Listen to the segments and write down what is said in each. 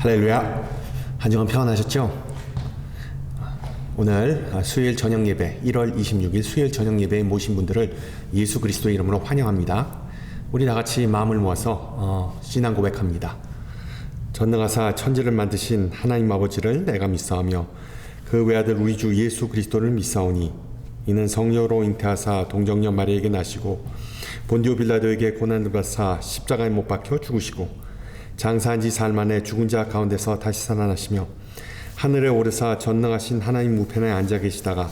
할렐루야. 한 주간 평안하셨죠? 오늘 수요일 저녁 예배 1월 26일 수요일 저녁 예배에 모신 분들을 예수 그리스도의 이름으로 환영합니다. 우리 다같이 마음을 모아서 신앙 고백합니다. 전능하사 천지를 만드신 하나님 아버지를 내가 믿사오며 그 외아들 우리 주 예수 그리스도를 믿사오니 이는 성령으로 잉태하사 동정녀 마리아에게 나시고 본디오 빌라도에게 고난을 받사 십자가에 못 박혀 죽으시고 장사한 지 사흘 만에 죽은 자 가운데서 다시 살아나시며 하늘에 오르사 전능하신 하나님 우편에 앉아 계시다가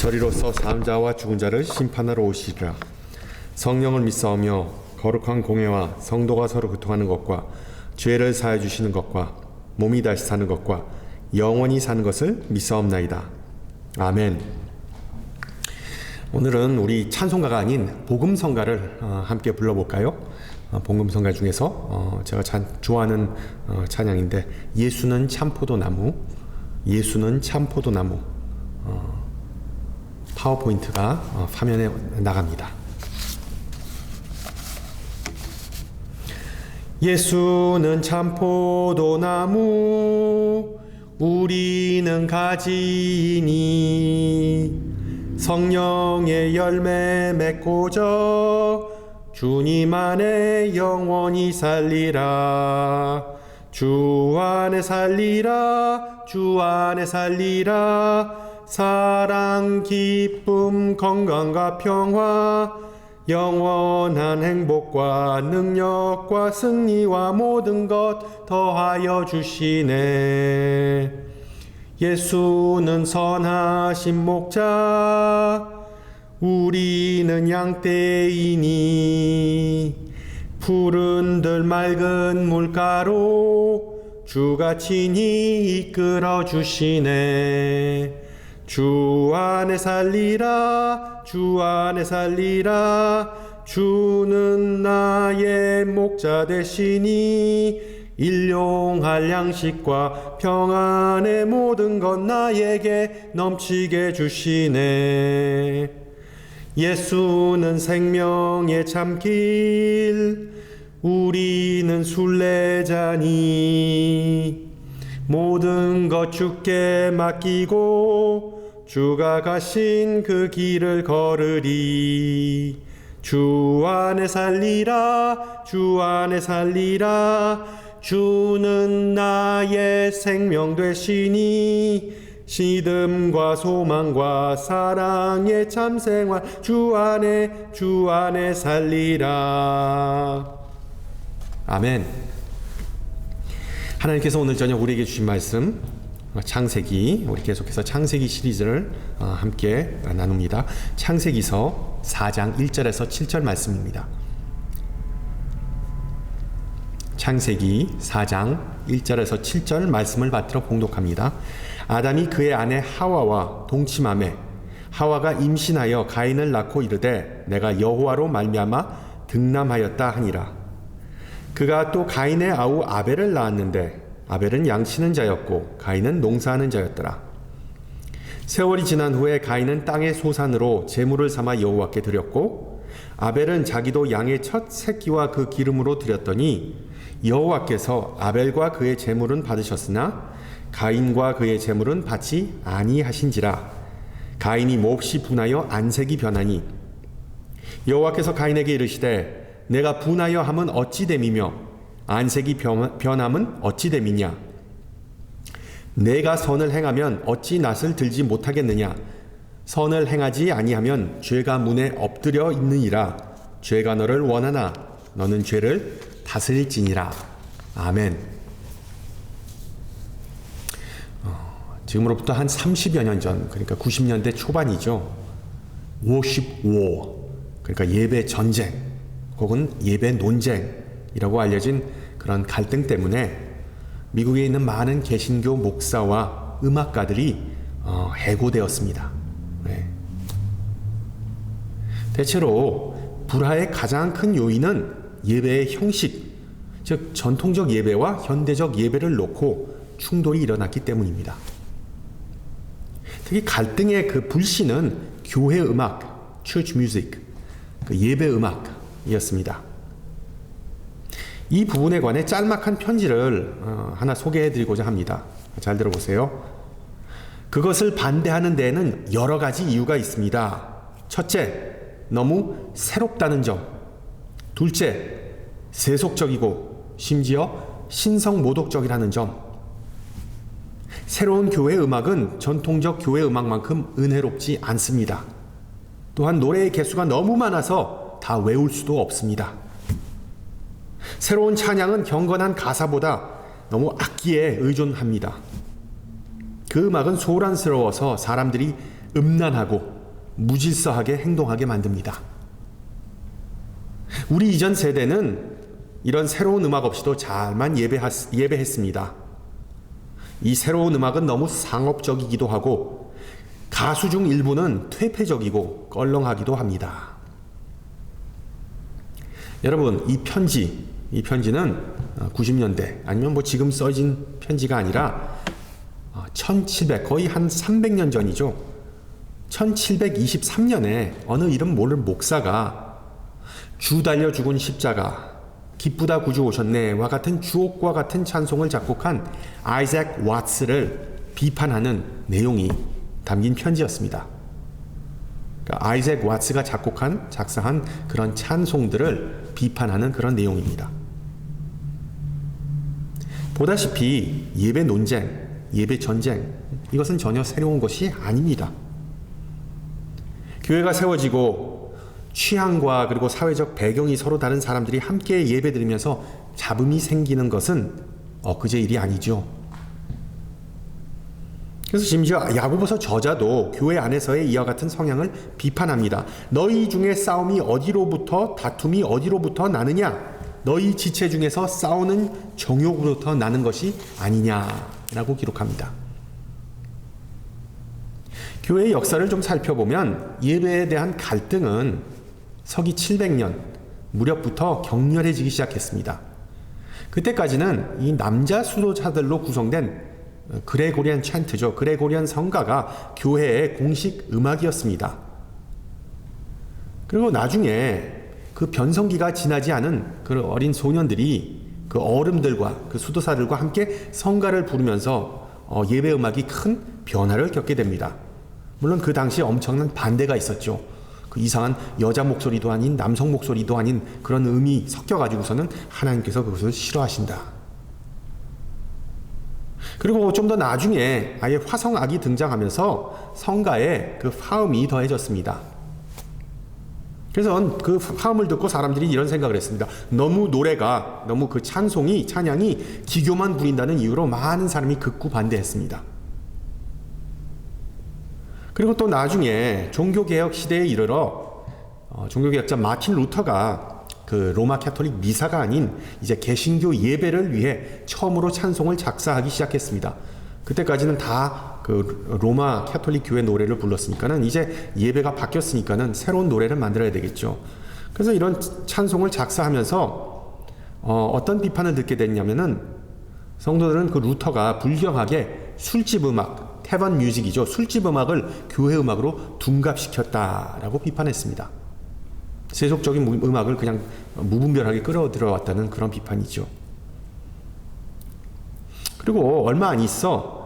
저리로서 사는 자와 죽은 자를 심판하러 오시리라. 성령을 믿사오며 거룩한 공회와 성도가 서로 교통하는 것과 죄를 사해 주시는 것과 몸이 다시 사는 것과 영원히 사는 것을 믿사옵나이다. 아멘. 오늘은 우리 찬송가가 아닌 복음성가를 함께 불러볼까요? 복음성가 중에서 제가 좋아하는 찬양인데 예수는 참포도나무, 예수는 참포도나무. 파워포인트가 화면에 나갑니다. 예수는 참포도나무, 우리는 가지이니 성령의 열매 맺고저 주님 안에 영원히 살리라. 주 안에 살리라. 주 안에 살리라. 사랑, 기쁨, 건강과 평화, 영원한 행복과 능력과 승리와 모든 것 더하여 주시네. 예수는 선하신 목자, 우리는 양떼이니 푸른 들 맑은 물가로 주가 친히 이끌어 주시네. 주 안에 살리라. 주 안에 살리라. 주는 나의 목자 되시니 일용할 양식과 평안의 모든 것 나에게 넘치게 주시네. 예수는 생명의 참길, 우리는 순례자니 모든 것 주께 맡기고 주가 가신 그 길을 걸으리. 주 안에 살리라. 주 안에 살리라. 주는 나의 생명 되시니 믿음과 소망과 사랑의 참생활 주 안에 살리라. 아멘. 하나님께서 오늘 저녁 우리에게 주신 말씀 창세기, 우리 계속해서 창세기 시리즈를 함께 나눕니다. 창세기서 4장 1절에서 7절 말씀입니다. 창세기 4장 1절에서 7절 말씀을 받들어 봉독합니다. 아담이 그의 아내 하와와 동침하매 하와가 임신하여 가인을 낳고 이르되 내가 여호와로 말미암아 등남하였다 하니라. 그가 또 가인의 아우 아벨을 낳았는데 아벨은 양치는 자였고 가인은 농사하는 자였더라. 세월이 지난 후에 가인은 땅의 소산으로 제물을 삼아 여호와께 드렸고 아벨은 자기도 양의 첫 새끼와 그 기름으로 드렸더니 여호와께서 아벨과 그의 제물은 받으셨으나 가인과 그의 제물은 받지 아니하신지라. 가인이 몹시 분하여 안색이 변하니 여호와께서 가인에게 이르시되 내가 분하여 함은 어찌 됨이며 안색이 변함은 어찌 됨이냐. 내가 선을 행하면 어찌 낯을 들지 못하겠느냐. 선을 행하지 아니하면 죄가 문에 엎드려 있느니라. 죄가 너를 원하나 너는 죄를 다스릴지니라. 아멘. 지금으로부터 한 30여 년 전, 그러니까 90년대 초반이죠. worship war, 그러니까 예배 전쟁 혹은 예배 논쟁이라고 알려진 그런 갈등 때문에 미국에 있는 많은 개신교 목사와 음악가들이 해고되었습니다. 네. 대체로 불화의 가장 큰 요인은 예배의 형식, 즉 전통적 예배와 현대적 예배를 놓고 충돌이 일어났기 때문입니다. 특히 갈등의 그 불씨는 교회 음악, church music, 그 예배 음악이었습니다. 이 부분에 관해 짤막한 편지를 하나 소개해드리고자 합니다. 잘 들어보세요. 그것을 반대하는 데에는 여러 가지 이유가 있습니다. 첫째, 너무 새롭다는 점. 둘째, 세속적이고 심지어 신성모독적이라는 점. 새로운 교회 음악은 전통적 교회 음악만큼 은혜롭지 않습니다. 또한 노래의 개수가 너무 많아서 다 외울 수도 없습니다. 새로운 찬양은 경건한 가사보다 너무 악기에 의존합니다. 그 음악은 소란스러워서 사람들이 음란하고 무질서하게 행동하게 만듭니다. 우리 이전 세대는 이런 새로운 음악 없이도 잘만 예배했습니다. 이 새로운 음악은 너무 상업적이기도 하고 가수 중 일부는 퇴폐적이고 껄렁하기도 합니다. 여러분, 이 편지는 90년대 아니면 지금 써진 편지가 아니라 1700, 거의 한 300년 전이죠. 1723년에 어느 이름 모를 목사가 주 달려 죽은 십자가, 기쁘다 구주 오셨네와 같은 주옥과 같은 찬송을 작곡한 아이작 와츠를 비판하는 내용이 담긴 편지였습니다. 그러니까 아이작 와츠가 작사한 그런 찬송들을 비판하는 그런 내용입니다. 보다시피 예배 논쟁, 예배 전쟁, 이것은 전혀 새로운 것이 아닙니다. 교회가 세워지고 취향과 그리고 사회적 배경이 서로 다른 사람들이 함께 예배드리면서 잡음이 생기는 것은 엊그제 일이 아니죠. 그래서 심지어 야고보서 저자도 교회 안에서의 이와 같은 성향을 비판합니다. 너희 중에 다툼이 어디로부터 나느냐? 너희 지체 중에서 싸우는 정욕으로부터 나는 것이 아니냐라고 기록합니다. 교회의 역사를 좀 살펴보면 예배에 대한 갈등은 서기 700년 무렵부터 격렬해지기 시작했습니다. 그때까지는 이 남자 수도자들로 구성된 그레고리안 찬트죠. 그레고리안 성가가 교회의 공식 음악이었습니다. 그리고 나중에 그 변성기가 지나지 않은 그 어린 소년들이 그 어른들과 그 수도사들과 함께 성가를 부르면서 예배 음악이 큰 변화를 겪게 됩니다. 물론 그 당시에 엄청난 반대가 있었죠. 그 이상한 여자 목소리도 아닌 남성 목소리도 아닌 그런 음이 섞여가지고서는 하나님께서 그것을 싫어하신다. 그리고 좀 더 나중에 아예 화성악이 등장하면서 성가에 그 화음이 더해졌습니다. 그래서 그 화음을 듣고 사람들이 이런 생각을 했습니다. 너무 그 찬양이 기교만 부린다는 이유로 많은 사람이 극구 반대했습니다. 그리고 또 나중에 종교개혁 시대에 이르러 종교개혁자 마틴 루터가 그 로마 캐톨릭 미사가 아닌 이제 개신교 예배를 위해 처음으로 찬송을 작사하기 시작했습니다. 그때까지는 다 그 로마 캐톨릭 교회 노래를 불렀으니까는 이제 예배가 바뀌었으니까는 새로운 노래를 만들어야 되겠죠. 그래서 이런 찬송을 작사하면서 어떤 비판을 듣게 됐냐면은 성도들은 그 루터가 불경하게 술집 음악, 태번 뮤직이죠. 술집 음악을 교회 음악으로 둔갑시켰다라고 비판했습니다. 세속적인 음악을 그냥 무분별하게 끌어들여왔다는 그런 비판이죠. 그리고 얼마 안 있어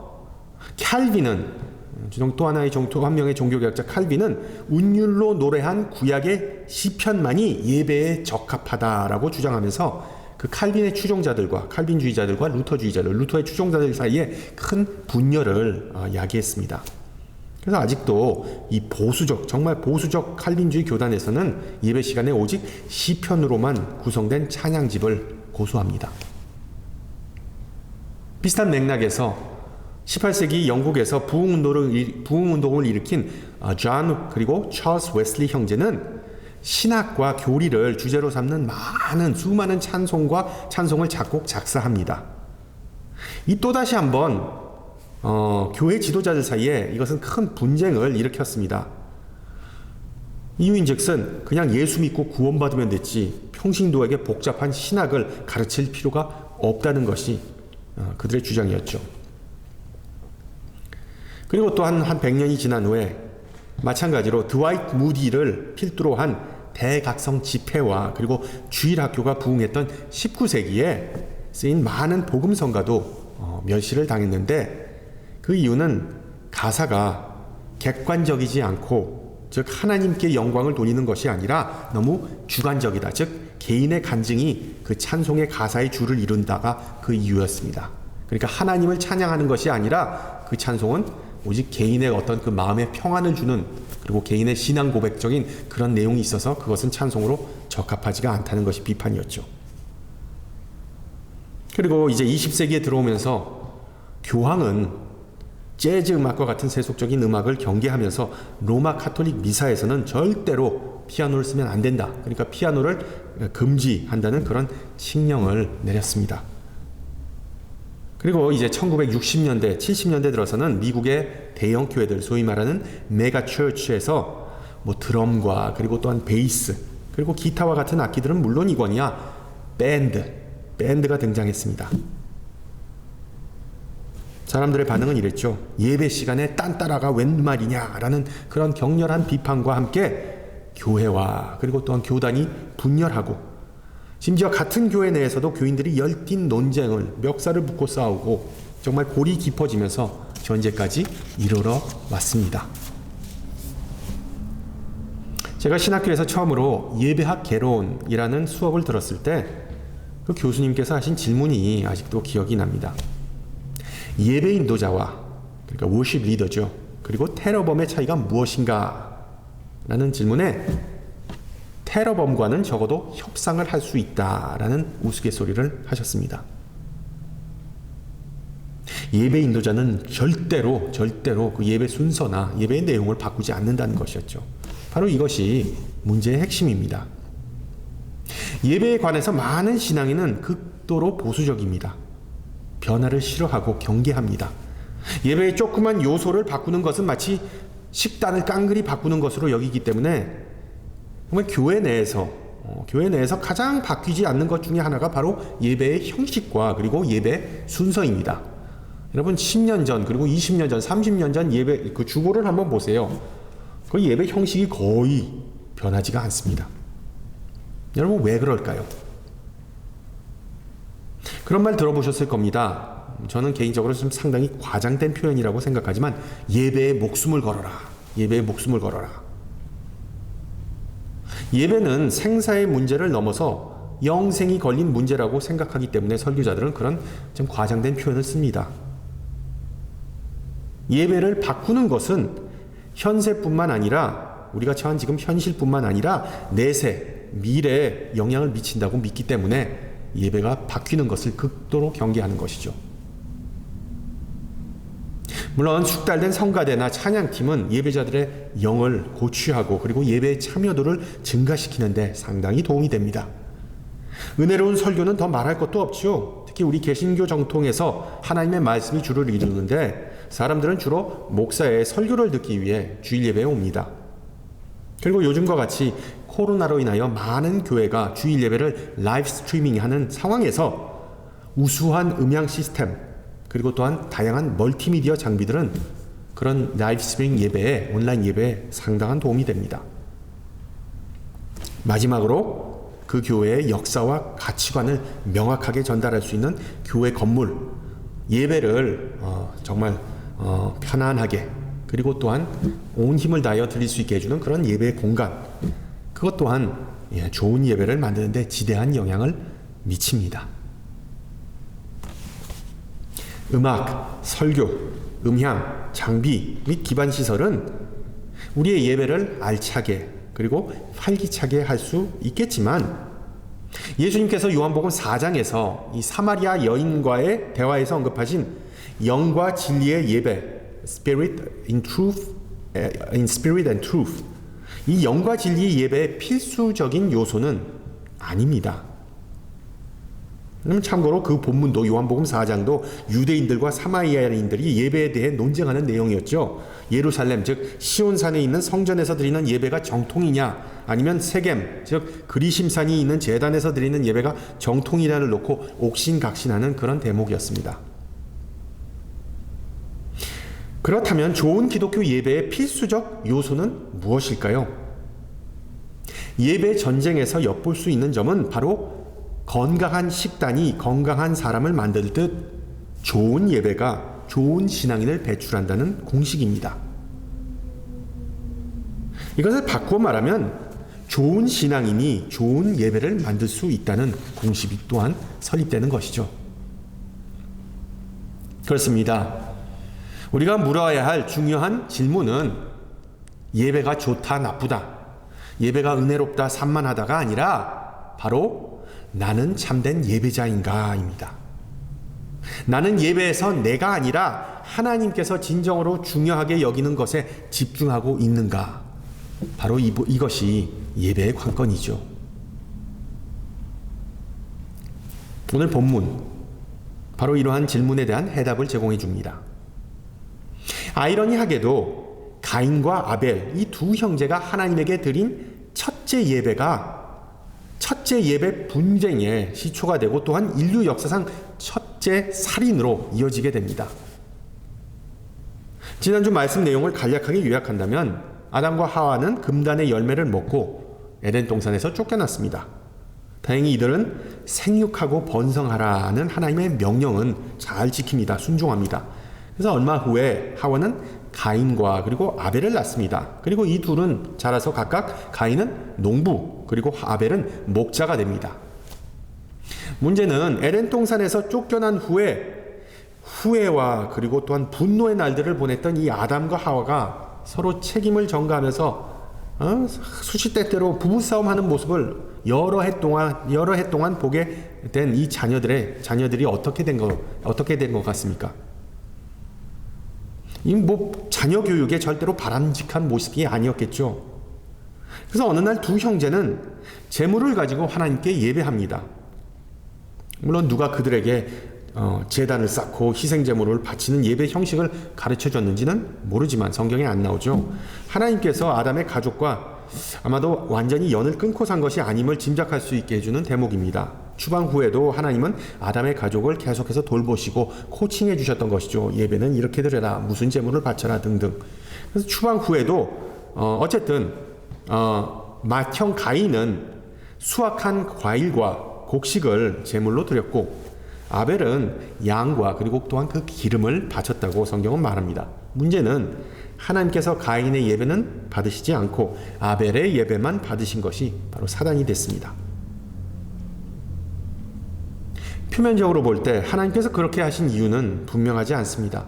또 한 명의 종교개혁자 칼빈은 운율로 노래한 구약의 시편만이 예배에 적합하다라고 주장하면서 그 칼빈의 추종자들과 칼빈주의자들과 루터의 추종자들 사이에 큰 분열을 야기했습니다. 그래서 아직도 이 정말 보수적 칼빈주의 교단에서는 예배 시간에 오직 시편으로만 구성된 찬양집을 고수합니다. 비슷한 맥락에서 18세기 영국에서 부흥운동을 일으킨 존 그리고 찰스 웨슬리 형제는 신학과 교리를 주제로 삼는 수많은 찬송을 작사합니다. 이 또다시 한번 교회 지도자들 사이에 이것은 큰 분쟁을 일으켰습니다. 이유인즉슨 그냥 예수 믿고 구원받으면 됐지 평신도에게 복잡한 신학을 가르칠 필요가 없다는 것이 그들의 주장이었죠. 그리고 또한 100년이 지난 후에 마찬가지로 드와이트 무디를 필두로 한 대각성 집회와 그리고 주일학교가 부흥했던 19세기에 쓰인 많은 복음성가도 멸시를 당했는데, 그 이유는 가사가 객관적이지 않고, 즉 하나님께 영광을 돌리는 것이 아니라 너무 주관적이다. 즉 개인의 간증이 그 찬송의 가사의 줄을 이룬다가 그 이유였습니다. 그러니까 하나님을 찬양하는 것이 아니라 그 찬송은 오직 개인의 어떤 그 마음의 평안을 주는, 그리고 개인의 신앙 고백적인 그런 내용이 있어서 그것은 찬송으로 적합하지가 않다는 것이 비판이었죠. 그리고 이제 20세기에 들어오면서 교황은 재즈 음악과 같은 세속적인 음악을 경계하면서 로마 카톨릭 미사에서는 절대로 피아노를 쓰면 안 된다. 그러니까 피아노를 금지한다는 그런 칙령을 내렸습니다. 그리고 이제 1960년대, 70년대 들어서는 미국의 대형 교회들, 소위 말하는 메가 처치에서 뭐 드럼과 그리고 또한 베이스, 그리고 기타와 같은 악기들은 물론이거니와 밴드가 등장했습니다. 사람들의 반응은 이랬죠. 예배 시간에 딴따라가 웬 말이냐라는 그런 격렬한 비판과 함께 교회와 그리고 또한 교단이 분열하고, 심지어 같은 교회 내에서도 교인들이 열띤 논쟁을, 멱살을 붙고 싸우고 정말 골이 깊어지면서 현재까지 이르러 왔습니다. 제가 신학교에서 처음으로 예배학 개론이라는 수업을 들었을 때 그 교수님께서 하신 질문이 아직도 기억이 납니다. 예배 인도자와, 그러니까 워십 리더죠, 그리고 테러범의 차이가 무엇인가? 라는 질문에 테러범과는 적어도 협상을 할 수 있다라는 우스갯소리를 하셨습니다. 예배 인도자는 절대로 그 예배 순서나 예배의 내용을 바꾸지 않는다는 것이었죠. 바로 이것이 문제의 핵심입니다. 예배에 관해서 많은 신앙인은 극도로 보수적입니다. 변화를 싫어하고 경계합니다. 예배의 조그만 요소를 바꾸는 것은 마치 식단을 깡그리 바꾸는 것으로 여기기 때문에 정말 교회 내에서 가장 바뀌지 않는 것 중에 하나가 바로 예배의 형식과 그리고 예배 순서입니다. 여러분 10년 전, 그리고 20년 전, 30년 전 예배 그 주보를 한번 보세요. 그 예배 형식이 거의 변하지가 않습니다. 여러분 왜 그럴까요? 그런 말 들어보셨을 겁니다. 저는 개인적으로 좀 상당히 과장된 표현이라고 생각하지만 예배에 목숨을 걸어라. 예배에 목숨을 걸어라. 예배는 생사의 문제를 넘어서 영생이 걸린 문제라고 생각하기 때문에 설교자들은 그런 좀 과장된 표현을 씁니다. 예배를 바꾸는 것은 현세뿐만 아니라 우리가 처한 지금 현실뿐만 아니라 내세, 미래에 영향을 미친다고 믿기 때문에 예배가 바뀌는 것을 극도로 경계하는 것이죠. 물론 숙달된 성가대나 찬양팀은 예배자들의 영을 고취하고 그리고 예배의 참여도를 증가시키는 데 상당히 도움이 됩니다. 은혜로운 설교는 더 말할 것도 없죠. 특히 우리 개신교 정통에서 하나님의 말씀이 주를 이루는데 사람들은 주로 목사의 설교를 듣기 위해 주일 예배에 옵니다. 그리고 요즘과 같이 코로나로 인하여 많은 교회가 주일 예배를 라이브 스트리밍하는 상황에서 우수한 음향 시스템 그리고 또한 다양한 멀티미디어 장비들은 그런 라이브 스트리밍 예배에, 온라인 예배에 상당한 도움이 됩니다. 마지막으로 그 교회의 역사와 가치관을 명확하게 전달할 수 있는 교회 건물, 예배를 정말 편안하게 그리고 또한 온 힘을 다하여 드릴 수 있게 해주는 그런 예배의 공간, 그것 또한 좋은 예배를 만드는 데 지대한 영향을 미칩니다. 음악, 설교, 음향, 장비 및 기반 시설은 우리의 예배를 알차게 그리고 활기차게 할 수 있겠지만 예수님께서 요한복음 4장에서 이 사마리아 여인과의 대화에서 언급하신 영과 진리의 예배, Spirit in Spirit and Truth, 이 영과 진리의 예배의 필수적인 요소는 아닙니다. 참고로 그 본문도 요한복음 4장도 유대인들과 사마리아인들이 예배에 대해 논쟁하는 내용이었죠. 예루살렘 즉 시온산에 있는 성전에서 드리는 예배가 정통이냐 아니면 세겜 즉 그리심산이 있는 제단에서 드리는 예배가 정통이냐를 놓고 옥신각신하는 그런 대목이었습니다. 그렇다면 좋은 기독교 예배의 필수적 요소는 무엇일까요? 예배 전쟁에서 엿볼 수 있는 점은 바로 건강한 식단이 건강한 사람을 만들듯 좋은 예배가 좋은 신앙인을 배출한다는 공식입니다. 이것을 바꾸어 말하면 좋은 신앙인이 좋은 예배를 만들 수 있다는 공식 또한 설립되는 것이죠. 그렇습니다. 우리가 물어야 할 중요한 질문은 예배가 좋다, 나쁘다, 예배가 은혜롭다, 산만하다가 아니라 바로 나는 참된 예배자인가입니다. 나는 예배에서 내가 아니라 하나님께서 진정으로 중요하게 여기는 것에 집중하고 있는가? 바로 이것이 예배의 관건이죠. 오늘 본문 바로 이러한 질문에 대한 해답을 제공해 줍니다. 아이러니하게도 가인과 아벨 이 두 형제가 하나님에게 드린 첫째 예배 분쟁의 시초가 되고 또한 인류 역사상 첫째 살인으로 이어지게 됩니다. 지난주 말씀 내용을 간략하게 요약한다면 아담과 하와는 금단의 열매를 먹고 에덴 동산에서 쫓겨났습니다. 다행히 이들은 생육하고 번성하라는 하나님의 명령은 잘 지킵니다. 순종합니다. 그래서 얼마 후에 하와는 가인과 그리고 아벨을 낳습니다. 그리고 이 둘은 자라서 각각 가인은 농부 그리고 아벨은 목자가 됩니다. 문제는 에덴 동산에서 쫓겨난 후회와 그리고 또한 분노의 날들을 보냈던 이 아담과 하와가 서로 책임을 전가하면서 수시때때로 부부싸움하는 모습을 여러 해 동안 보게 된 이 자녀들이 어떻게 된 것 같습니까? 이 자녀 교육에 절대로 바람직한 모습이 아니었겠죠. 그래서 어느 날 두 형제는 재물을 가지고 하나님께 예배합니다. 물론 누가 그들에게 제단을 쌓고 희생 제물을 바치는 예배 형식을 가르쳐 줬는지는 모르지만 성경에 안 나오죠. 하나님께서 아담의 가족과 아마도 완전히 연을 끊고 산 것이 아님을 짐작할 수 있게 해주는 대목입니다. 추방 후에도 하나님은 아담의 가족을 계속해서 돌보시고 코칭해 주셨던 것이죠. 예배는 이렇게 드려라, 무슨 제물을 바쳐라 등등. 그래서 추방 후에도 어쨌든 맏형 가인은 수확한 과일과 곡식을 제물로 드렸고 아벨은 양과 그리고 또한 그 기름을 바쳤다고 성경은 말합니다. 문제는 하나님께서 가인의 예배는 받으시지 않고 아벨의 예배만 받으신 것이 바로 사단이 됐습니다. 표면적으로 볼 때 하나님께서 그렇게 하신 이유는 분명하지 않습니다.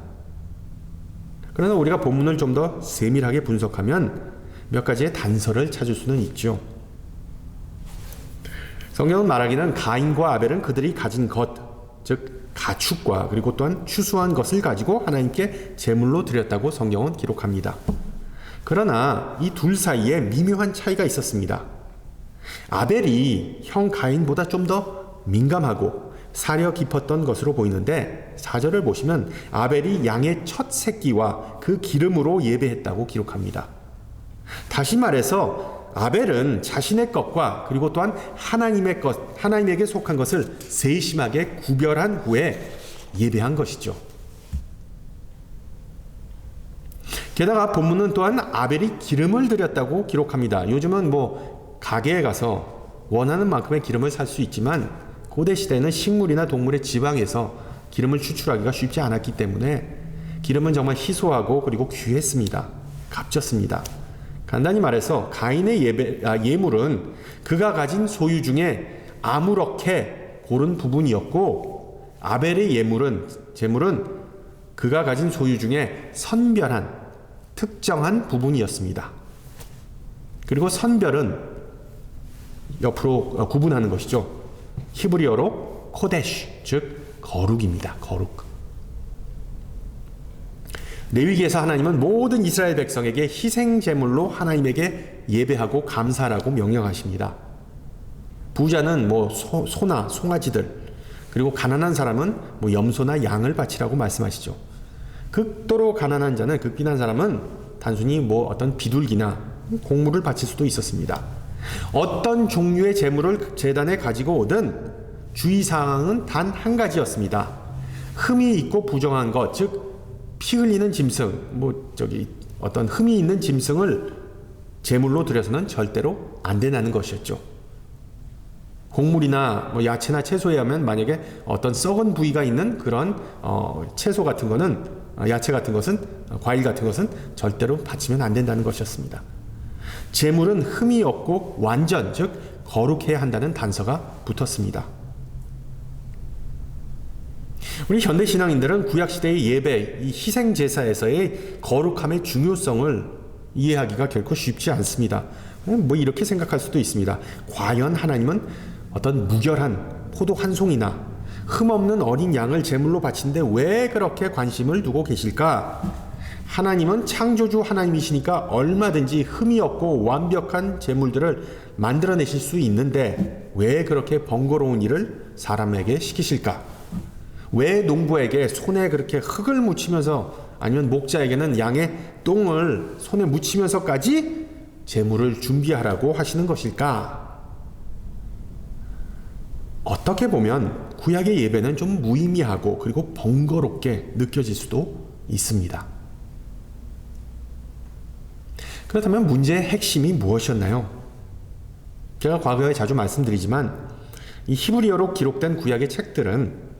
그러나 우리가 본문을 좀 더 세밀하게 분석하면 몇 가지의 단서를 찾을 수는 있죠. 성경은 말하기는 가인과 아벨은 그들이 가진 것, 즉 가축과 그리고 또한 추수한 것을 가지고 하나님께 제물로 드렸다고 성경은 기록합니다. 그러나 이 둘 사이에 미묘한 차이가 있었습니다. 아벨이 형 가인보다 좀 더 민감하고 사려 깊었던 것으로 보이는데 4절을 보시면 아벨이 양의 첫 새끼와 그 기름으로 예배했다고 기록합니다. 다시 말해서 아벨은 자신의 것과 그리고 또한 하나님에게 속한 것을 세심하게 구별한 후에 예배한 것이죠. 게다가 본문은 또한 아벨이 기름을 드렸다고 기록합니다. 요즘은 가게에 가서 원하는 만큼의 기름을 살 수 있지만 고대 시대에는 식물이나 동물의 지방에서 기름을 추출하기가 쉽지 않았기 때문에 기름은 정말 희소하고 그리고 귀했습니다. 값졌습니다. 간단히 말해서 가인의 예물은 그가 가진 소유 중에 아무렇게 고른 부분이었고 아벨의 제물은 그가 가진 소유 중에 선별한 특정한 부분이었습니다. 그리고 선별은 옆으로 구분하는 것이죠. 히브리어로 코데시, 즉 거룩입니다. 거룩. 레위기에서 하나님은 모든 이스라엘 백성에게 희생 제물로 하나님에게 예배하고 감사하라고 명령하십니다. 부자는 소나 송아지들, 그리고 가난한 사람은 염소나 양을 바치라고 말씀하시죠. 극도로 가난한 자는, 극빈한 사람은 단순히 어떤 비둘기나 곡물을 바칠 수도 있었습니다. 어떤 종류의 제물을 제단에 가지고 오든 주의사항은 단 한 가지였습니다. 흠이 있고 부정한 것, 즉 피 흘리는 짐승, 어떤 흠이 있는 짐승을 제물로 드려서는 절대로 안 된다는 것이었죠. 곡물이나 야채나 채소에 하면 만약에 어떤 썩은 부위가 있는 그런 채소 같은 거는, 야채 같은 것은, 과일 같은 것은 절대로 바치면 안 된다는 것이었습니다. 제물은 흠이 없고 완전, 즉 거룩해야 한다는 단서가 붙었습니다. 우리 현대 신앙인들은 구약 시대의 예배, 이 희생 제사에서의 거룩함의 중요성을 이해하기가 결코 쉽지 않습니다. 이렇게 생각할 수도 있습니다. 과연 하나님은 어떤 무결한 포도 한 송이나 흠없는 어린 양을 제물로 바치는데 왜 그렇게 관심을 두고 계실까? 하나님은 창조주 하나님이시니까 얼마든지 흠이 없고 완벽한 제물들을 만들어내실 수 있는데 왜 그렇게 번거로운 일을 사람에게 시키실까? 왜 농부에게 손에 그렇게 흙을 묻히면서, 아니면 목자에게는 양의 똥을 손에 묻히면서까지 제물을 준비하라고 하시는 것일까? 어떻게 보면 구약의 예배는 좀 무의미하고 그리고 번거롭게 느껴질 수도 있습니다. 그렇다면 문제의 핵심이 무엇이었나요? 제가 과거에 자주 말씀드리지만 이 히브리어로 기록된 구약의 책들은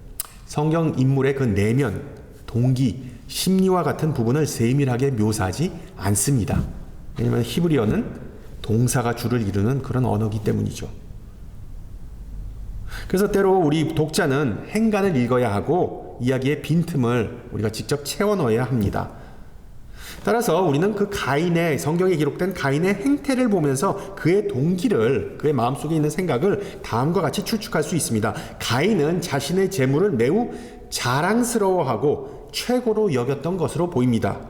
성경 인물의 그 내면, 동기, 심리와 같은 부분을 세밀하게 묘사하지 않습니다. 왜냐하면 히브리어는 동사가 주를 이루는 그런 언어이기 때문이죠. 그래서 때로 우리 독자는 행간을 읽어야 하고 이야기의 빈틈을 우리가 직접 채워 넣어야 합니다. 따라서 우리는 그 가인의, 성경에 기록된 가인의 행태를 보면서 그의 동기를, 그의 마음속에 있는 생각을 다음과 같이 추측할 수 있습니다. 가인은 자신의 재물을 매우 자랑스러워하고 최고로 여겼던 것으로 보입니다.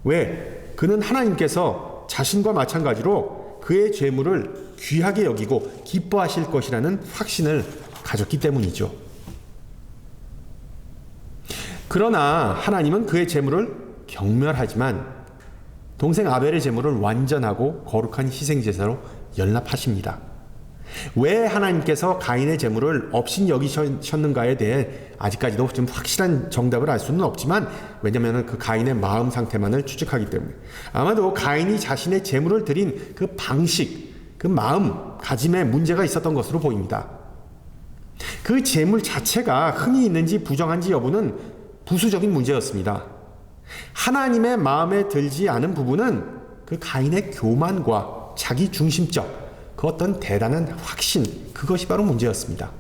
왜? 그는 하나님께서 자신과 마찬가지로 그의 재물을 귀하게 여기고 기뻐하실 것이라는 확신을 가졌기 때문이죠. 그러나 하나님은 그의 재물을 경멸하지만 동생 아벨의 제물을 완전하고 거룩한 희생제사로 연납하십니다. 왜 하나님께서 가인의 제물을 업신 여기셨는가에 대해 아직까지도 좀 확실한 정답을 알 수는 없지만, 왜냐하면 그 가인의 마음 상태만을 추측하기 때문에 아마도 가인이 자신의 제물을 드린 그 방식, 그 마음가짐에 문제가 있었던 것으로 보입니다. 그 제물 자체가 흠이 있는지 부정한지 여부는 부수적인 문제였습니다. 하나님의 마음에 들지 않은 부분은 그 가인의 교만과 자기 중심적, 그 어떤 대단한 확신, 그것이 바로 문제였습니다.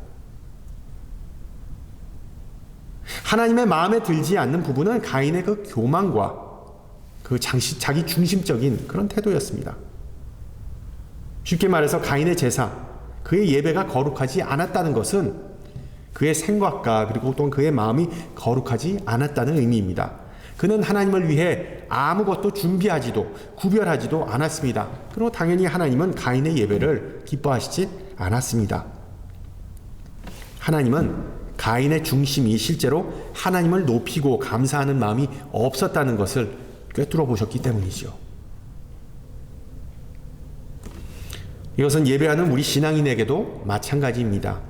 하나님의 마음에 들지 않는 부분은 가인의 그 교만과 그 자기 중심적인 그런 태도였습니다. 쉽게 말해서 가인의 제사, 그의 예배가 거룩하지 않았다는 것은 그의 생각과 그리고 또 그의 마음이 거룩하지 않았다는 의미입니다. 그는 하나님을 위해 아무것도 준비하지도 구별하지도 않았습니다. 그리고 당연히 하나님은 가인의 예배를 기뻐하시지 않았습니다. 하나님은 가인의 중심이 실제로 하나님을 높이고 감사하는 마음이 없었다는 것을 꿰뚫어 보셨기 때문이죠. 이것은 예배하는 우리 신앙인에게도 마찬가지입니다.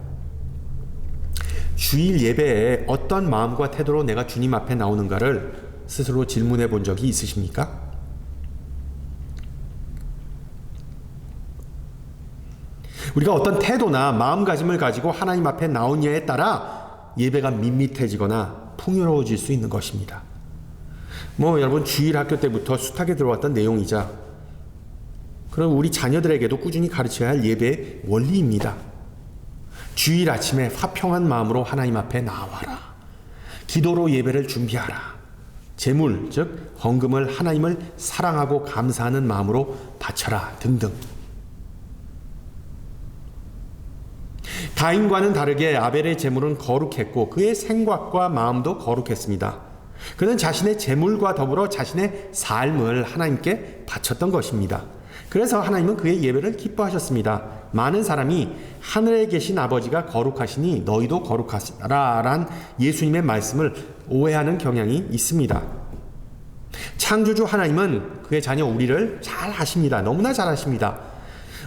주일 예배에 어떤 마음과 태도로 내가 주님 앞에 나오는가를 스스로 질문해 본 적이 있으십니까? 우리가 어떤 태도나 마음가짐을 가지고 하나님 앞에 나오냐에 따라 예배가 밋밋해지거나 풍요로워질 수 있는 것입니다. 여러분 주일 학교 때부터 숱하게 들어왔던 내용이자 그럼 우리 자녀들에게도 꾸준히 가르쳐야 할 예배의 원리입니다. 주일 아침에 화평한 마음으로 하나님 앞에 나와라. 기도로 예배를 준비하라. 제물, 즉 헌금을 하나님을 사랑하고 감사하는 마음으로 바쳐라 등등. 가인과는 다르게 아벨의 제물은 거룩했고 그의 생각과 마음도 거룩했습니다. 그는 자신의 제물과 더불어 자신의 삶을 하나님께 바쳤던 것입니다. 그래서 하나님은 그의 예배를 기뻐하셨습니다. 많은 사람이 하늘에 계신 아버지가 거룩하시니 너희도 거룩하시라 라는 예수님의 말씀을 오해하는 경향이 있습니다. 창조주 하나님은 그의 자녀 우리를 잘 아십니다. 너무나 잘 아십니다.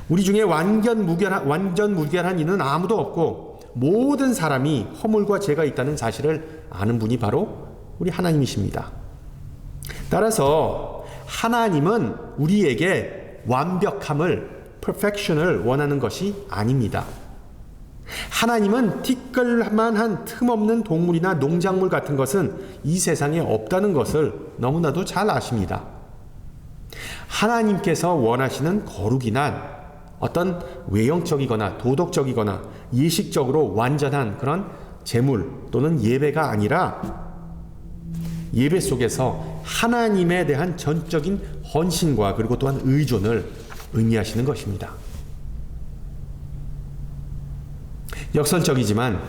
우리 중에 완전 무결한 이는 아무도 없고 모든 사람이 허물과 죄가 있다는 사실을 아는 분이 바로 우리 하나님이십니다. 따라서 하나님은 우리에게 완벽함을, perfection을 원하는 것이 아닙니다. 하나님은 티끌만한 틈없는 동물이나 농작물 같은 것은 이 세상에 없다는 것을 너무나도 잘 아십니다. 하나님께서 원하시는 거룩이란 어떤 외형적이거나 도덕적이거나 예식적으로 완전한 그런 제물 또는 예배가 아니라 예배 속에서 하나님에 대한 전적인 헌신과 그리고 또한 의존을 의미하시는 것입니다. 역설적이지만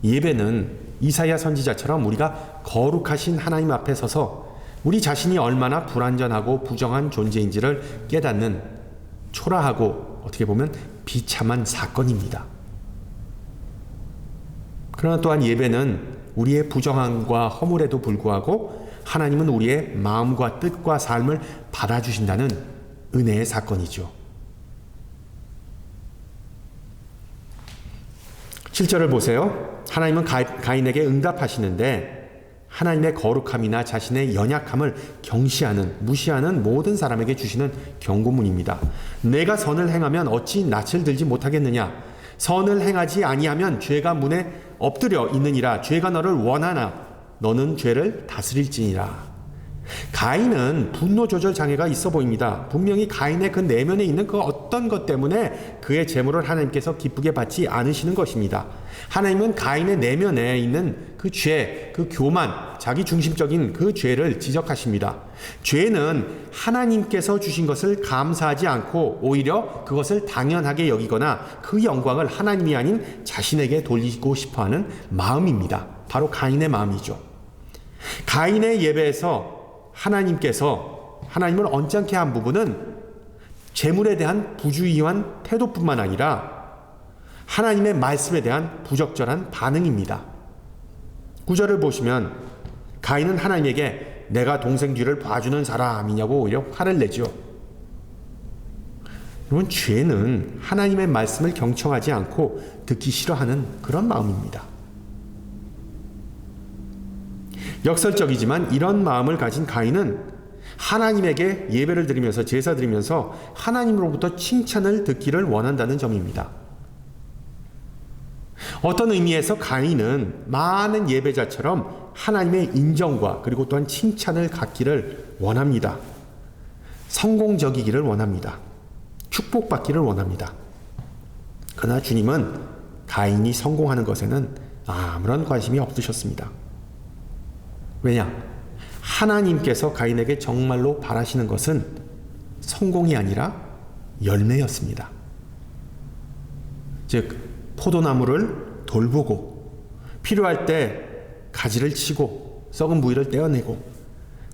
예배는 이사야 선지자처럼 우리가 거룩하신 하나님 앞에 서서 우리 자신이 얼마나 불완전하고 부정한 존재인지를 깨닫는 초라하고 어떻게 보면 비참한 사건입니다. 그러나 또한 예배는 우리의 부정함과 허물에도 불구하고 하나님은 우리의 마음과 뜻과 삶을 받아주신다는 은혜의 사건이죠. 7절을 보세요. 하나님은 가인에게 응답하시는데 하나님의 거룩함이나 자신의 연약함을 경시하는, 무시하는 모든 사람에게 주시는 경고문입니다. 내가 선을 행하면 어찌 낯을 들지 못하겠느냐? 선을 행하지 아니하면 죄가 문에 엎드려 있느니라. 죄가 너를 원하나 너는 죄를 다스릴지니라. 가인은 분노 조절 장애가 있어 보입니다. 분명히 가인의 그 내면에 있는 그 어떤 것 때문에 그의 재물을 하나님께서 기쁘게 받지 않으시는 것입니다. 하나님은 가인의 내면에 있는 그 죄, 그 교만, 자기 중심적인 그 죄를 지적하십니다. 죄는 하나님께서 주신 것을 감사하지 않고 오히려 그것을 당연하게 여기거나 그 영광을 하나님이 아닌 자신에게 돌리고 싶어하는 마음입니다. 바로 가인의 마음이죠. 가인의 예배에서 하나님께서 하나님을 언짢게 한 부분은 재물에 대한 부주의한 태도뿐만 아니라 하나님의 말씀에 대한 부적절한 반응입니다. 9절을 보시면 가인은 하나님에게 내가 동생 뒤를 봐주는 사람이냐고 오히려 화를 내죠. 여러분, 죄는 하나님의 말씀을 경청하지 않고 듣기 싫어하는 그런 마음입니다. 역설적이지만 이런 마음을 가진 가인은 하나님에게 예배를 드리면서 제사 드리면서 하나님으로부터 칭찬을 듣기를 원한다는 점입니다. 어떤 의미에서 가인은 많은 예배자처럼 하나님의 인정과 그리고 또한 칭찬을 갖기를 원합니다. 성공적이기를 원합니다. 축복받기를 원합니다. 그러나 주님은 가인이 성공하는 것에는 아무런 관심이 없으셨습니다. 왜냐? 하나님께서 가인에게 정말로 바라시는 것은 성공이 아니라 열매였습니다. 즉, 포도나무를 돌보고 필요할 때 가지를 치고 썩은 부위를 떼어내고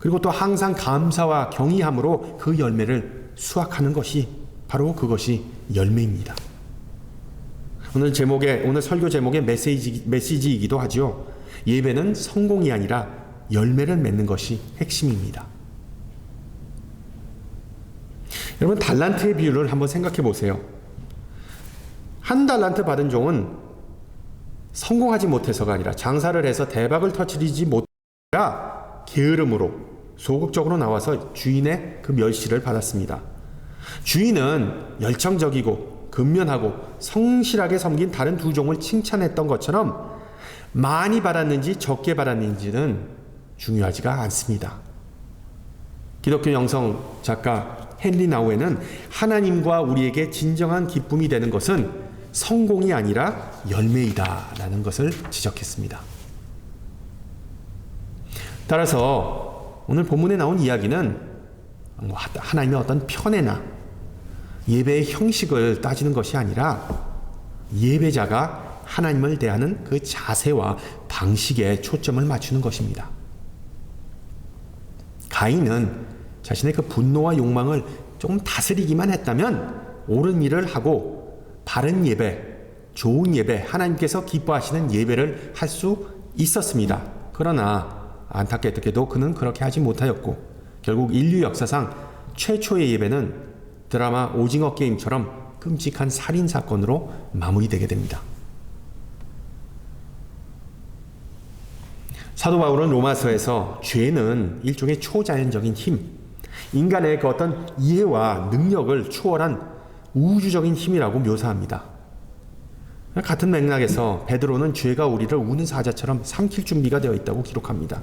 그리고 또 항상 감사와 경이함으로 그 열매를 수확하는 것이 바로 그것이 열매입니다. 오늘 설교 제목의 메시지이기도 하죠. 예배는 성공이 아니라 열매를 맺는 것이 핵심입니다. 여러분, 달란트의 비유를 한번 생각해 보세요. 한 달란트 받은 종은 성공하지 못해서가 아니라 장사를 해서 대박을 터뜨리지 못하라 게으름으로 소극적으로 나와서 주인의 그 멸시를 받았습니다. 주인은 열정적이고 근면하고 성실하게 섬긴 다른 두 종을 칭찬했던 것처럼 많이 받았는지 적게 받았는지는 중요하지가 않습니다. 기독교 영성 작가 헨리 나우에는 하나님과 우리에게 진정한 기쁨이 되는 것은 성공이 아니라 열매이다 라는 것을 지적했습니다. 따라서 오늘 본문에 나온 이야기는 하나님의 어떤 편애나 예배의 형식을 따지는 것이 아니라 예배자가 하나님을 대하는 그 자세와 방식에 초점을 맞추는 것입니다. 가인은 자신의 그 분노와 욕망을 조금 다스리기만 했다면 옳은 일을 하고 바른 예배, 좋은 예배, 하나님께서 기뻐하시는 예배를 할 수 있었습니다. 그러나 안타깝게도 그는 그렇게 하지 못하였고 결국 인류 역사상 최초의 예배는 드라마 오징어 게임처럼 끔찍한 살인 사건으로 마무리되게 됩니다. 사도 바울은 로마서에서 죄는 일종의 초자연적인 힘, 인간의 그 어떤 이해와 능력을 초월한 우주적인 힘이라고 묘사합니다. 같은 맥락에서 베드로는 죄가 우리를 우는 사자처럼 삼킬 준비가 되어 있다고 기록합니다.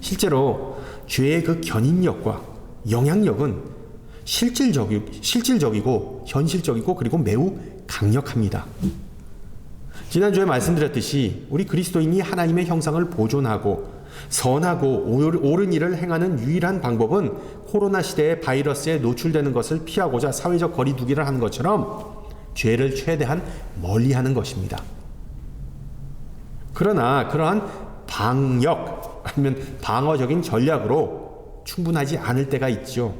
실제로 죄의 그 견인력과 영향력은 실질적이고 현실적이고 그리고 매우 강력합니다. 지난주에 말씀드렸듯이 우리 그리스도인이 하나님의 형상을 보존하고 선하고 옳은 일을 행하는 유일한 방법은 코로나 시대의 바이러스에 노출되는 것을 피하고자 사회적 거리두기를 하는 것처럼 죄를 최대한 멀리하는 것입니다. 그러나 그러한 방역 아니면 방어적인 전략으로 충분하지 않을 때가 있죠.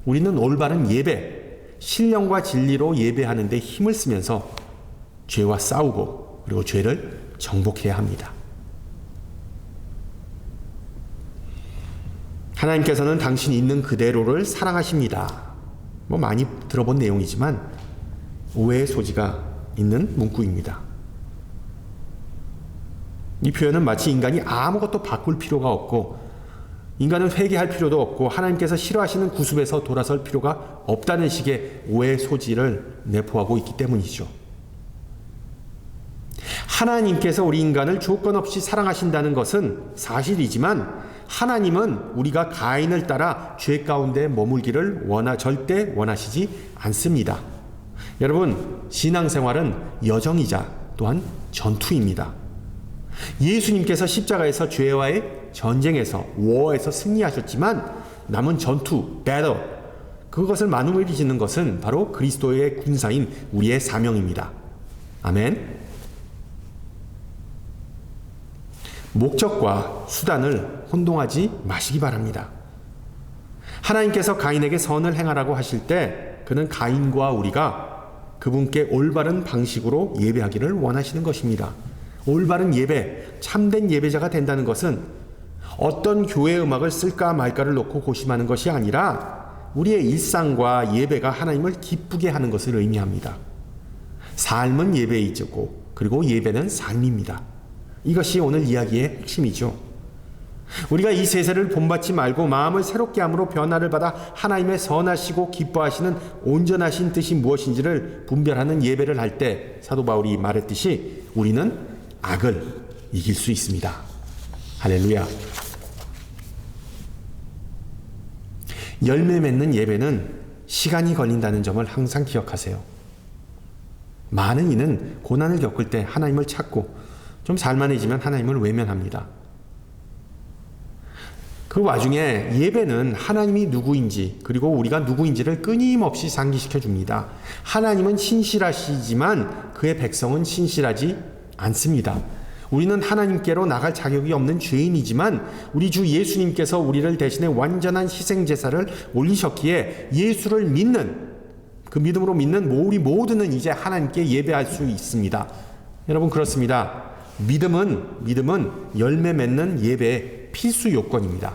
우리는 올바른 예배, 신령과 진리로 예배하는 데 힘을 쓰면서 죄와 싸우고 그리고 죄를 정복해야 합니다. 하나님께서는 당신 있는 그대로를 사랑하십니다. 많이 들어본 내용이지만 오해의 소지가 있는 문구입니다. 이 표현은 마치 인간이 아무것도 바꿀 필요가 없고 인간은 회개할 필요도 없고 하나님께서 싫어하시는 구습에서 돌아설 필요가 없다는 식의 오해의 소지를 내포하고 있기 때문이죠. 하나님께서 우리 인간을 조건 없이 사랑하신다는 것은 사실이지만 하나님은 우리가 가인을 따라 죄 가운데 머물기를 절대 원하시지 않습니다. 여러분, 신앙생활은 여정이자 또한 전투입니다. 예수님께서 십자가에서 죄와의 전쟁에서 워에서 승리하셨지만 남은 전투, battle, 그것을 마무리 짓는 것은 바로 그리스도의 군사인 우리의 사명입니다. 아멘. 목적과 수단을 혼동하지 마시기 바랍니다. 하나님께서 가인에게 선을 행하라고 하실 때 그는 가인과 우리가 그분께 올바른 방식으로 예배하기를 원하시는 것입니다. 올바른 예배, 참된 예배자가 된다는 것은 어떤 교회 음악을 쓸까 말까를 놓고 고심하는 것이 아니라 우리의 일상과 예배가 하나님을 기쁘게 하는 것을 의미합니다. 삶은 예배이고 그리고 예배는 삶입니다. 이것이 오늘 이야기의 핵심이죠. 우리가 이 세세를 본받지 말고 마음을 새롭게 함으로 변화를 받아 하나님의 선하시고 기뻐하시는 온전하신 뜻이 무엇인지를 분별하는 예배를 할 때 사도 바울이 말했듯이 우리는 악을 이길 수 있습니다. 할렐루야. 열매 맺는 예배는 시간이 걸린다는 점을 항상 기억하세요. 많은 이는 고난을 겪을 때 하나님을 찾고 좀 살만해지면 하나님을 외면합니다. 그 와중에 예배는 하나님이 누구인지 그리고 우리가 누구인지를 끊임없이 상기시켜 줍니다. 하나님은 신실하시지만 그의 백성은 신실하지 않습니다. 우리는 하나님께로 나갈 자격이 없는 죄인이지만 우리 주 예수님께서 우리를 대신해 완전한 희생제사를 올리셨기에 예수를 믿는 그 믿음으로 믿는 우리 모두는 이제 하나님께 예배할 수 있습니다. 여러분 그렇습니다. 믿음은 열매 맺는 예배의 필수 요건입니다.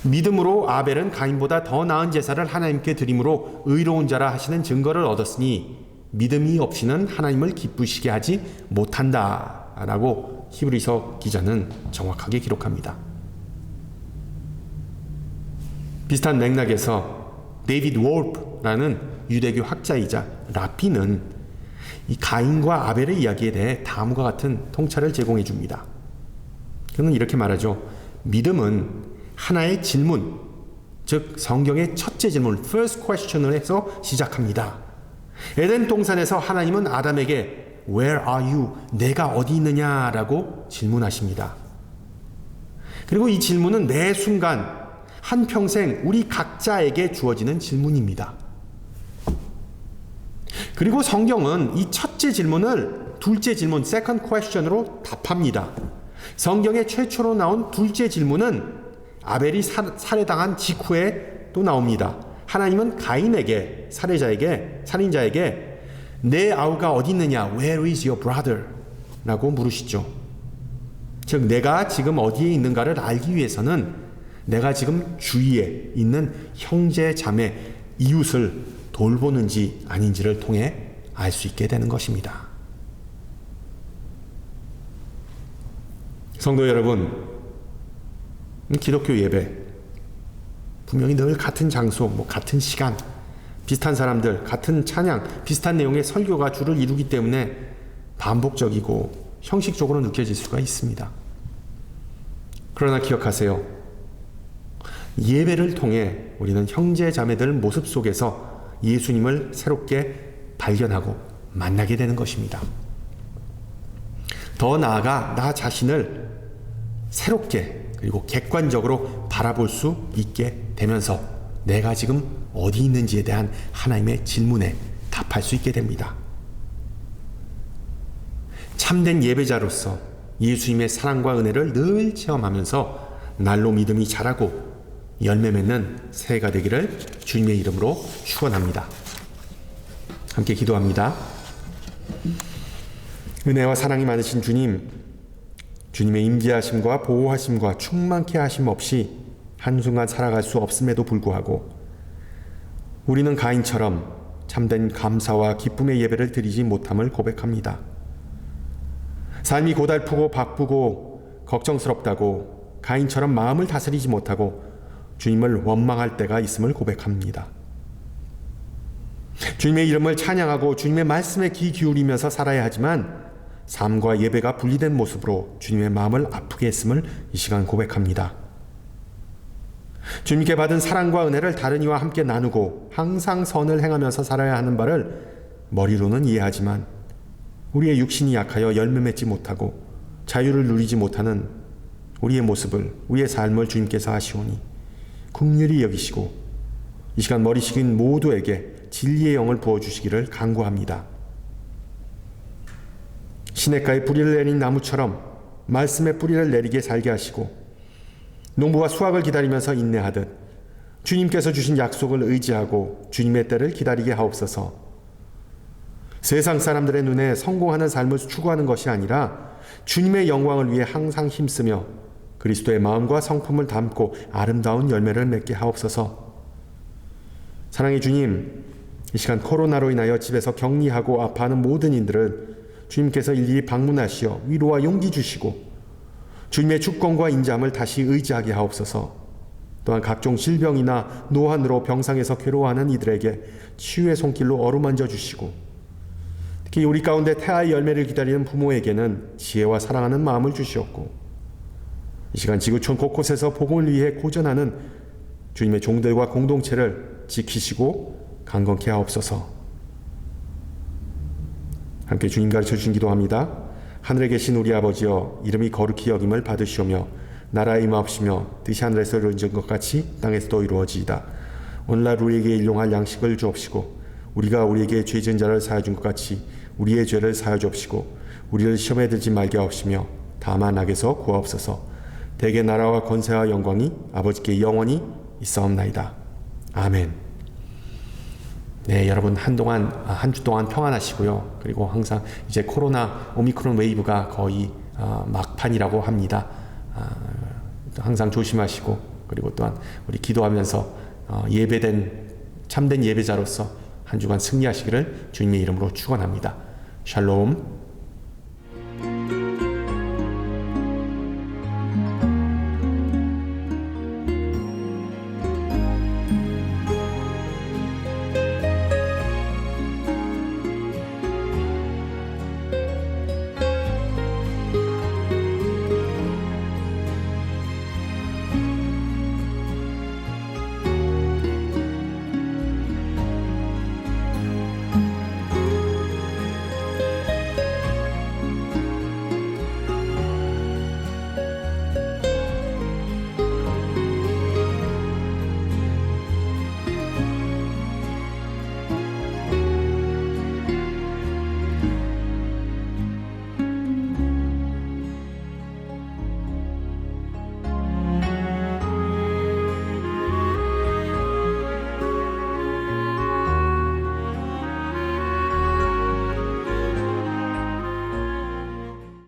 믿음으로 아벨은 가인보다 더 나은 제사를 하나님께 드림으로 의로운 자라 하시는 증거를 얻었으니 믿음이 없이는 하나님을 기쁘시게 하지 못한다 라고 히브리서 기자는 정확하게 기록합니다. 비슷한 맥락에서 데이비드 월프라는 유대교 학자이자 랍비는 이 가인과 아벨의 이야기에 대해 다음과 같은 통찰을 제공해 줍니다. 그는 이렇게 말하죠. 믿음은 하나의 질문, 즉 성경의 첫째 질문, first question을 해서 시작합니다. 에덴 동산에서 하나님은 아담에게 Where are you? 내가 어디 있느냐? 라고 질문하십니다. 그리고 이 질문은 매 순간 한평생 우리 각자에게 주어지는 질문입니다. 그리고 성경은 이 첫째 질문을 둘째 질문, second question으로 답합니다. 성경에 최초로 나온 둘째 질문은 아벨이 살해당한 직후에 또 나옵니다. 하나님은 가인에게, 살인자에게 내 아우가 어디 있느냐? Where is your brother? 라고 물으시죠. 즉 내가 지금 어디에 있는가를 알기 위해서는 내가 지금 주위에 있는 형제, 자매, 이웃을 돌보는지 아닌지를 통해 알 수 있게 되는 것입니다. 성도 여러분, 기독교 예배, 분명히 늘 같은 장소, 같은 시간, 비슷한 사람들, 같은 찬양, 비슷한 내용의 설교가 주를 이루기 때문에 반복적이고 형식적으로 느껴질 수가 있습니다. 그러나 기억하세요. 예배를 통해 우리는 형제 자매들 모습 속에서 예수님을 새롭게 발견하고 만나게 되는 것입니다. 더 나아가 나 자신을 새롭게 그리고 객관적으로 바라볼 수 있게 되면서 내가 지금 어디 있는지에 대한 하나님의 질문에 답할 수 있게 됩니다. 참된 예배자로서 예수님의 사랑과 은혜를 늘 체험하면서 날로 믿음이 자라고 열매 맺는 새해가 되기를 주님의 이름으로 축원합니다. 함께 기도합니다. 은혜와 사랑이 많으신 주님, 주님의 임재하심과 보호하심과 충만케 하심 없이 한순간 살아갈 수 없음에도 불구하고 우리는 가인처럼 참된 감사와 기쁨의 예배를 드리지 못함을 고백합니다. 삶이 고달프고 바쁘고 걱정스럽다고 가인처럼 마음을 다스리지 못하고 주님을 원망할 때가 있음을 고백합니다. 주님의 이름을 찬양하고 주님의 말씀에 귀 기울이면서 살아야 하지만 삶과 예배가 분리된 모습으로 주님의 마음을 아프게 했음을 이 시간 고백합니다. 주님께 받은 사랑과 은혜를 다른 이와 함께 나누고 항상 선을 행하면서 살아야 하는 바를 머리로는 이해하지만 우리의 육신이 약하여 열매 맺지 못하고 자유를 누리지 못하는 우리의 모습을, 우리의 삶을 주님께서 아시오니 긍휼히 여기시고 이 시간 머리 식인 모두에게 진리의 영을 부어주시기를 간구합니다. 시냇가에 뿌리를 내린 나무처럼 말씀의 뿌리를 내리게 살게 하시고 농부가 수확을 기다리면서 인내하듯 주님께서 주신 약속을 의지하고 주님의 때를 기다리게 하옵소서. 세상 사람들의 눈에 성공하는 삶을 추구하는 것이 아니라 주님의 영광을 위해 항상 힘쓰며 그리스도의 마음과 성품을 담고 아름다운 열매를 맺게 하옵소서. 사랑의 주님, 이 시간 코로나로 인하여 집에서 격리하고 아파하는 모든 이들은 주님께서 일일이 방문하시어 위로와 용기 주시고 주님의 주권과 인자함을 다시 의지하게 하옵소서. 또한 각종 질병이나 노환으로 병상에서 괴로워하는 이들에게 치유의 손길로 어루만져 주시고 특히 우리 가운데 태아의 열매를 기다리는 부모에게는 지혜와 사랑하는 마음을 주시옵고 이 시간 지구촌 곳곳에서 복음을 위해 고전하는 주님의 종들과 공동체를 지키시고 강건케 하옵소서. 함께 주님 가르쳐 주신 기도합니다. 하늘에 계신 우리 아버지여, 이름이 거룩히 여김을 받으시오며 나라에 임하옵시며 뜻이 하늘에서 이루어진 것 같이 땅에서도 이루어지이다. 오늘날 우리에게 일용할 양식을 주옵시고 우리가 우리에게 죄 지은 자를 사하여 준 것 같이 우리의 죄를 사하여 주옵시고 우리를 시험에 들지 말게 하옵시며 다만 악에서 구하옵소서. 대개 나라와 권세와 영광이 아버지께 영원히 있사옵나이다. 아멘. 네, 여러분 한동안 한 주 동안 평안하시고요. 그리고 항상 이제 코로나 오미크론 웨이브가 거의 막판이라고 합니다. 항상 조심하시고 그리고 또한 우리 기도하면서 예배된 참된 예배자로서 한 주간 승리하시기를 주님의 이름으로 축원합니다. 샬롬.